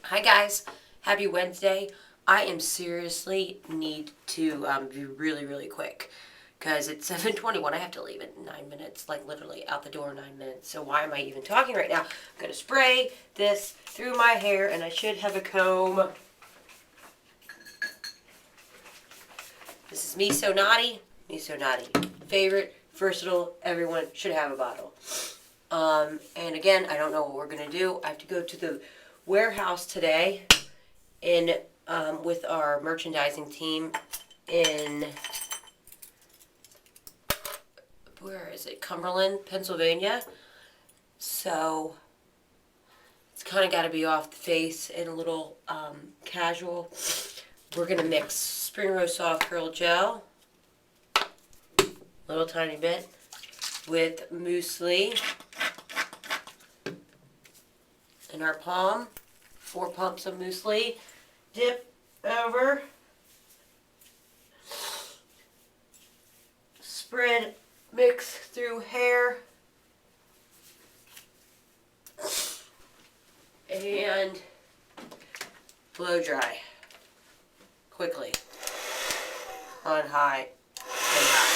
Hi guys, happy Wednesday. I am seriously need to be really quick because it's 7:21. I have to leave in 9 minutes, like literally out the door in 9 minutes. So why am I even talking right now? I'm gonna spray this through my hair, and I should have a comb. This is Me So Naughty. Me So Naughty. Favorite, versatile. Everyone should have a bottle. And again, I don't know what we're gonna do. I have to go to the warehouse today in with our merchandising team in, where is it, Cumberland, Pennsylvania. So it's kind of got to be off the face and a little casual. We're going to mix Spring Rose Soft Curl Gel, a little tiny bit, with muesli in our palm. 4 pumps of muesli. Dip over. Spread, mix through hair. And blow dry quickly on high and high.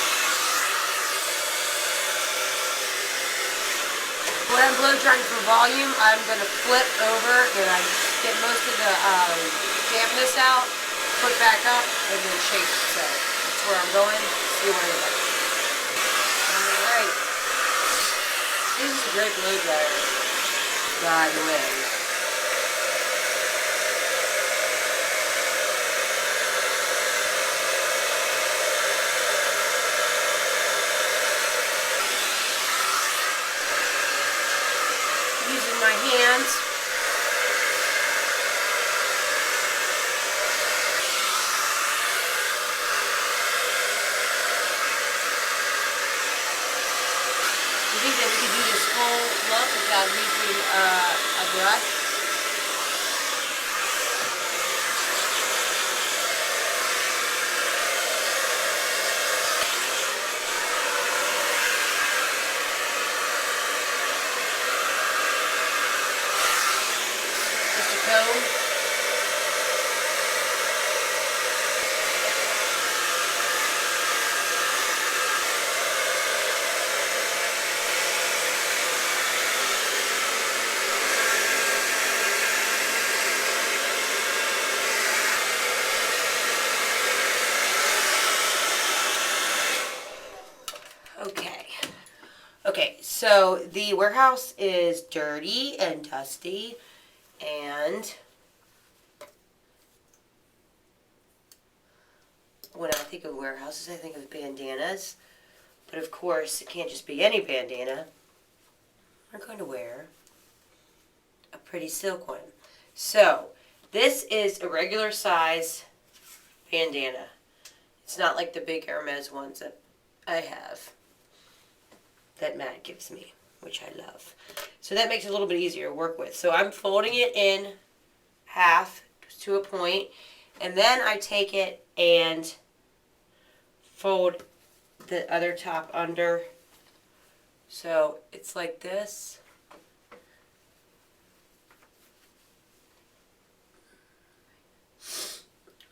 When I'm blow drying for volume, I'm going to flip over and I get most of the dampness out, put back up, and then shake. So that's where I'm going. See where I go. Alright. This is a great blow dryer, by the way. Using my hands. You think that we could do this full look without using a brush? Just a comb. Okay, so the warehouse is dirty and dusty, and when I think of warehouses, I think of bandanas. But of course, it can't just be any bandana. I'm going to wear a pretty silk one. So, this is a regular size bandana. It's not like the big Hermes ones that I have, that Matt gives me, which I love. So that makes it a little bit easier to work with. So I'm folding it in half to a point, and then I take it and fold the other top under. So it's like this.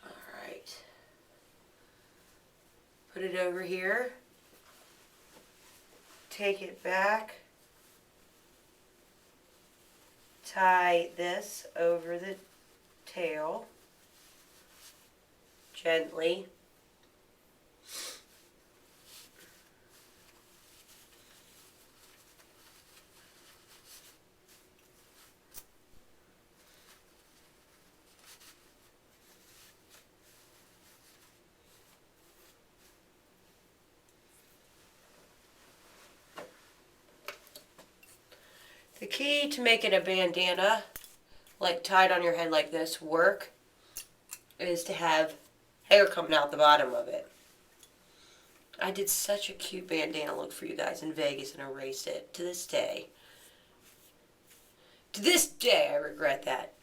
Alright. Put it over here. Take it back. Tie this over the tail gently. The key to making a bandana, like tied on your head like this, work, is to have hair coming out the bottom of it. I did such a cute bandana look for you guys in Vegas and erased it to this day. To this day, I regret that.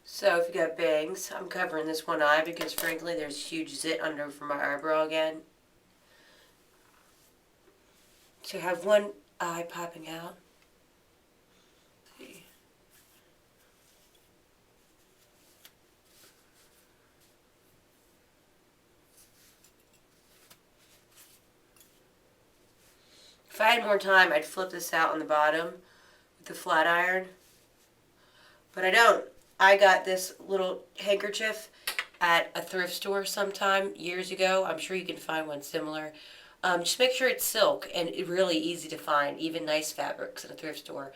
So if you got bangs, I'm covering this one eye because frankly there's huge zit under for my eyebrow again. So I have one eye popping out. See. If I had more time, I'd flip this out on the bottom with the flat iron. But I don't. I got this little handkerchief at a thrift store sometime years ago. I'm sure you can find one similar. Just make sure it's silk and really easy to find, even nice fabrics at a thrift store.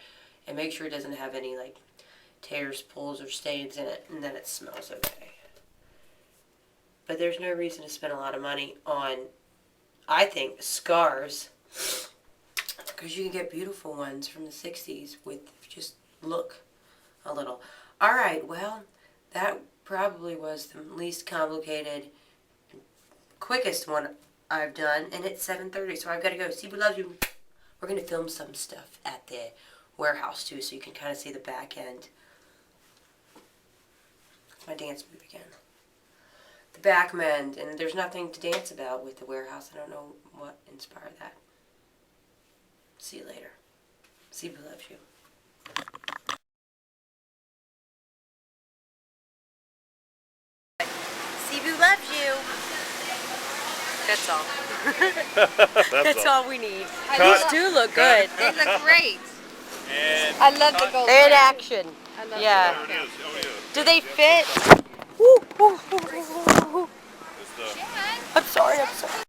And make sure it doesn't have any like tears, pulls, or stains in it, and then it smells okay. But there's no reason to spend a lot of money on, I think, scarves. Because you can get beautiful ones from the 60s with just look a little. Alright, well, that probably was the least complicated, quickest one I've done. And it's 7:30, so I've got to go. CIbu loves you. We're going to film some stuff at the warehouse, too, so you can kind of see the back end. That's my dance move again. The back end, and there's nothing to dance about with the warehouse. I don't know what inspired that. See you later. CIbu loves you. CIbu loves you. That's all. That's all we need. These do look good. They look great. And I love the gold. In action. I love Yeah. the gold. Do they fit? Ooh, ooh, ooh, ooh, ooh. it's the I'm sorry.